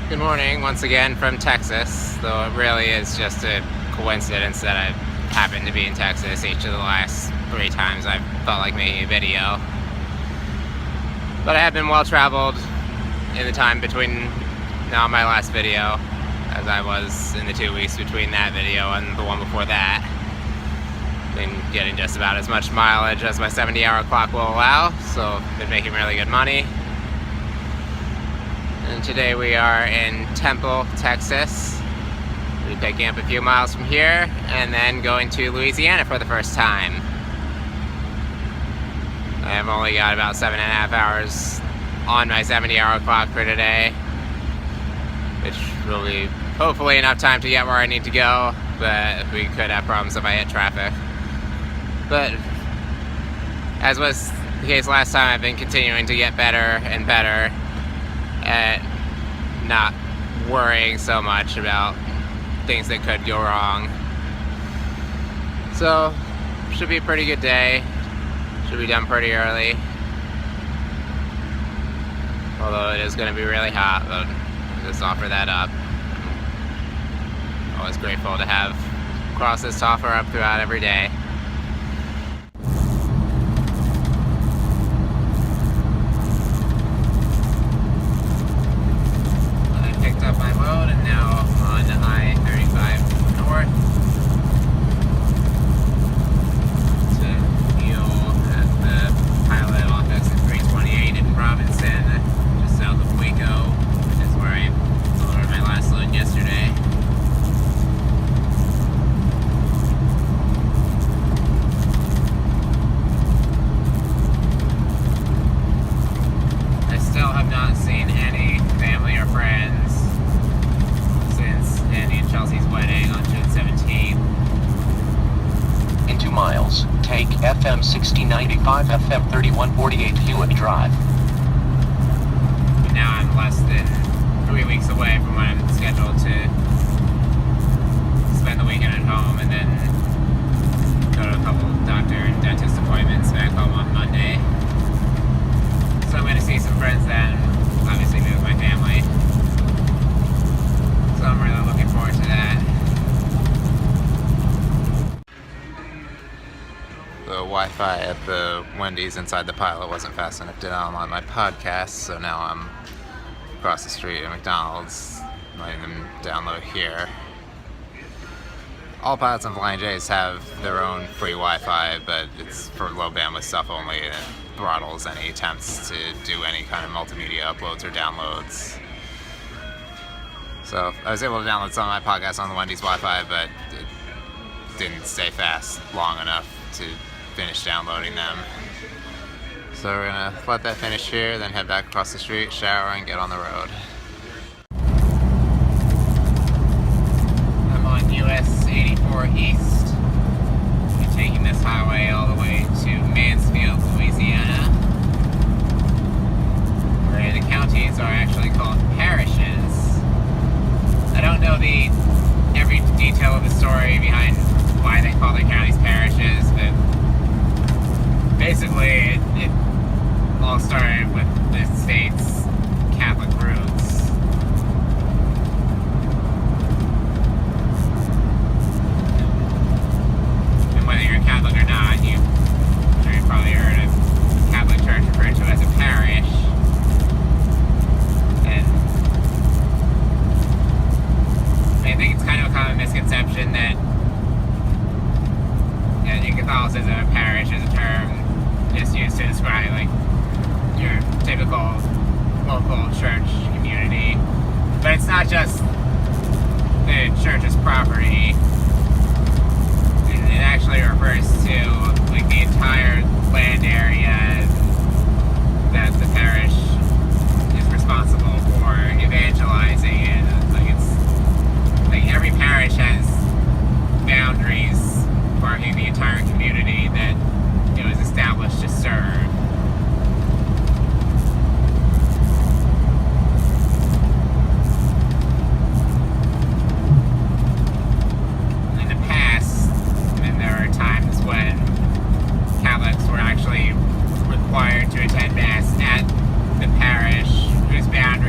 Good morning once again from Texas, though it really is just a coincidence that I happened to be in Texas each of the last 3 times I've felt like making a video. But I have been well traveled in the time between now and my last video, as I was in the 2 weeks between that video and the one before that. Been getting just about as much mileage as my 70-hour clock will allow, so been making really good money. And today we are in Temple, Texas. We'll be picking up a few miles from here and then going to Louisiana for the first time. I have only got about 7.5 hours on my 70-hour clock for today, which will be hopefully enough time to get where I need to go, but we could have problems if I hit traffic. But as was the case last time, I've been continuing to get better and better at not worrying so much about things that could go wrong. So, should be a pretty good day. Should be done pretty early. Although it is going to be really hot, but I'll just offer that up. Always grateful to have cross this offer up throughout every day. Up my load and now on I-35 north to fuel at the pilot office at 328 in Robinson, just south of Waco, which is where I delivered my last load yesterday. I still have not seen any family or friends Andy and Chelsea's wedding on June 17th. In 2 miles, take FM 6095 FM 3148 Hewitt Drive. But now I'm less than 3 weeks away from when I'm scheduled to spend the weekend at home and then go to a couple of doctor and dentist appointments back home on Monday. So I'm going to see some friends then, obviously be with my family. So I'm really looking forward to that. The Wi-Fi at the Wendy's inside the pilot wasn't fast enough to download my podcast, so now I'm across the street at McDonald's, letting them download here. All pilots and Flying J's have their own free Wi-Fi, but it's for low bandwidth stuff only, and it throttles any attempts to do any kind of multimedia uploads or downloads. So I was able to download some of my podcasts on the Wendy's Wi-Fi, but it didn't stay fast long enough to finish downloading them. So we're gonna let that finish here, then head back across the street, shower, and get on the road. I'm on US 84 East. I'm taking this highway all the way to Mansfield, Louisiana, where the counties are actually called parishes. I don't know every detail of the story behind why they call their counties parishes, but basically it all started with the state's Catholic roots. And whether you're Catholic or not, you've probably heard of the Catholic Church referred to as a parish. I think it's kind of a common misconception that in Catholicism, a parish is a term just used to describe like your typical local church community. But it's not just the church's property. It actually refers to like the entire land area that the parish is responsible for evangelizing in. Like every parish has boundaries marking the entire community that it was established to serve. In the past, there were times when Catholics were actually required to attend Mass at the parish whose boundaries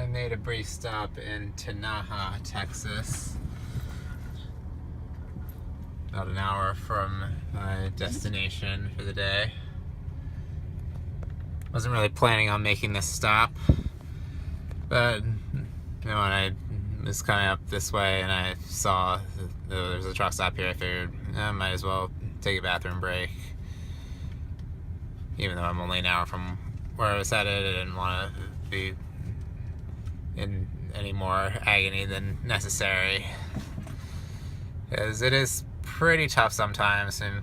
I made a brief stop in Tanaka, Texas. About an hour from my destination for the day. Wasn't really planning on making this stop, but when I was coming up this way and I saw there was a truck stop here, I figured I might as well take a bathroom break. Even though I'm only an hour from where I was headed, I didn't want to be in any more agony than necessary. Because it is pretty tough sometimes, and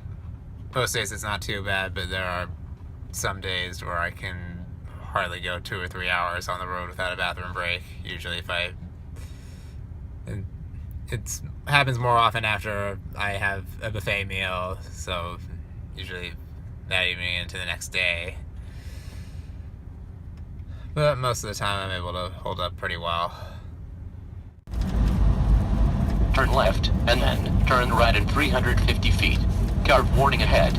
most days it's not too bad, but there are some days where I can hardly go 2 or 3 hours on the road without a bathroom break. Usually and it happens more often after I have a buffet meal, so usually that evening into the next day. But most of the time I'm able to hold up pretty well. Turn left, and then turn right at 350 feet. Car warning ahead.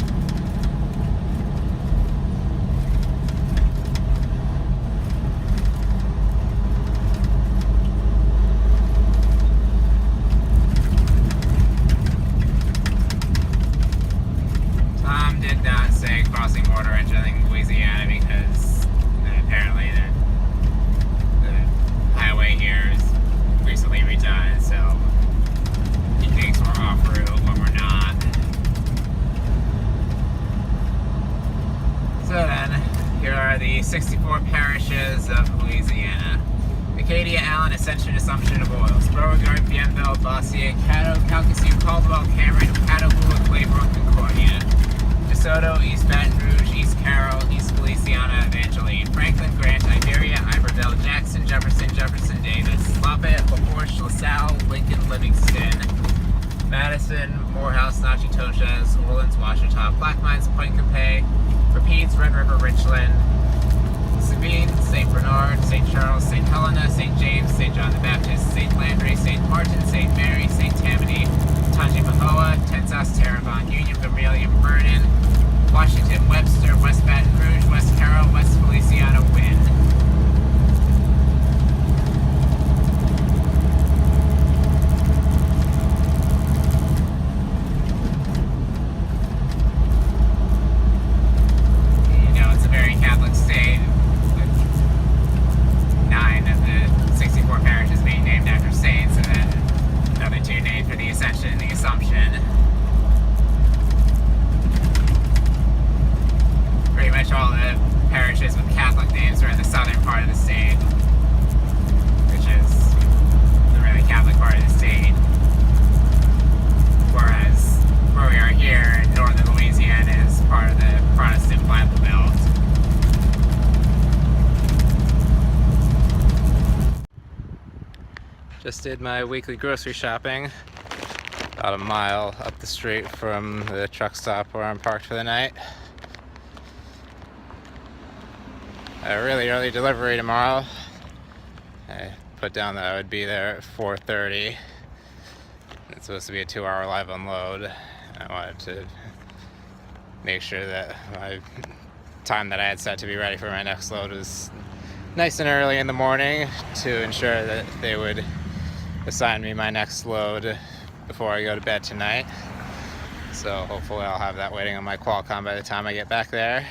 Tom did not say crossing border entering Louisiana because apparently the highway here is recently redone, so he thinks we're off route when we're not. So then, here are the 64 parishes of Louisiana: Acadia, Allen, Ascension, Assumption of Oils, Beauregard, Bienville, Bossier, Caddo, Calcasieu, Caldwell, Cameron, Catahoula, Claybrook, Concordia, DeSoto, East Baton Rouge, East Carroll, East Feliciana, Evangeline, Franklin, Grant, Iberia, Iberville, Jackson, Jefferson, Jefferson Davis, Lafayette, LaForge, LaSalle, Lincoln, Livingston, Madison, Morehouse, Natchitoches, Orleans, Ouachita, Black Mines, Point Capay, Rapides, Red River, Richland, Sabine, St. Bernard, St. Charles, St. Helena, St. James, St. John the Baptist, St. Landry, St. Martin, St. Mary, St. Tammany, Tangipahoa, Tensas, Terrebonne, Union, Vermilion, Vernon, Washington, Webster, West Baton Rouge, West Carroll, West Feliciana, Wynn. You know, it's a very Catholic state, with 9 of the 64 parishes being named after saints, and then another 2 named for the Ascension and the Assumption. Pretty much all the parishes with Catholic names are in the southern part of the state, which is the really Catholic part of the state. Whereas where we are here in northern Louisiana is part of the Protestant Bible Belt. Just did my weekly grocery shopping, about a mile up the street from the truck stop where I'm parked for the night. A really early delivery tomorrow. I put down that I would be there at 4:30. It's supposed to be a 2-hour live unload. I wanted to make sure that my time that I had set to be ready for my next load was nice and early in the morning to ensure that they would assign me my next load before I go to bed tonight. So hopefully I'll have that waiting on my Qualcomm by the time I get back there.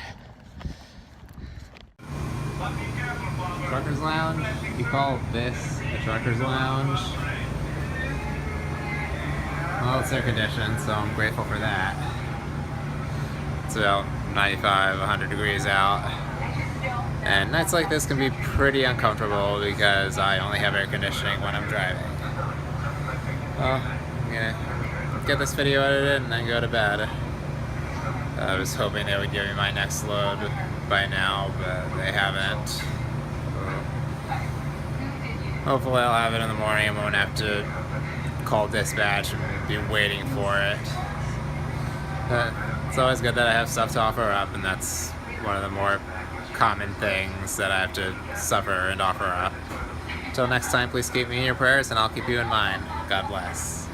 Trucker's Lounge? You call this a Trucker's Lounge? Well, it's air conditioned, so I'm grateful for that. It's about 95, 100 degrees out. And nights like this can be pretty uncomfortable because I only have air conditioning when I'm driving. Well, I'm gonna get this video edited and then go to bed. I was hoping they would give me my next load by now, but they haven't. Hopefully I'll have it in the morning and won't have to call dispatch and be waiting for it. But it's always good that I have stuff to offer up, and that's one of the more common things that I have to suffer and offer up. Until next time, please keep me in your prayers, and I'll keep you in mine. God bless.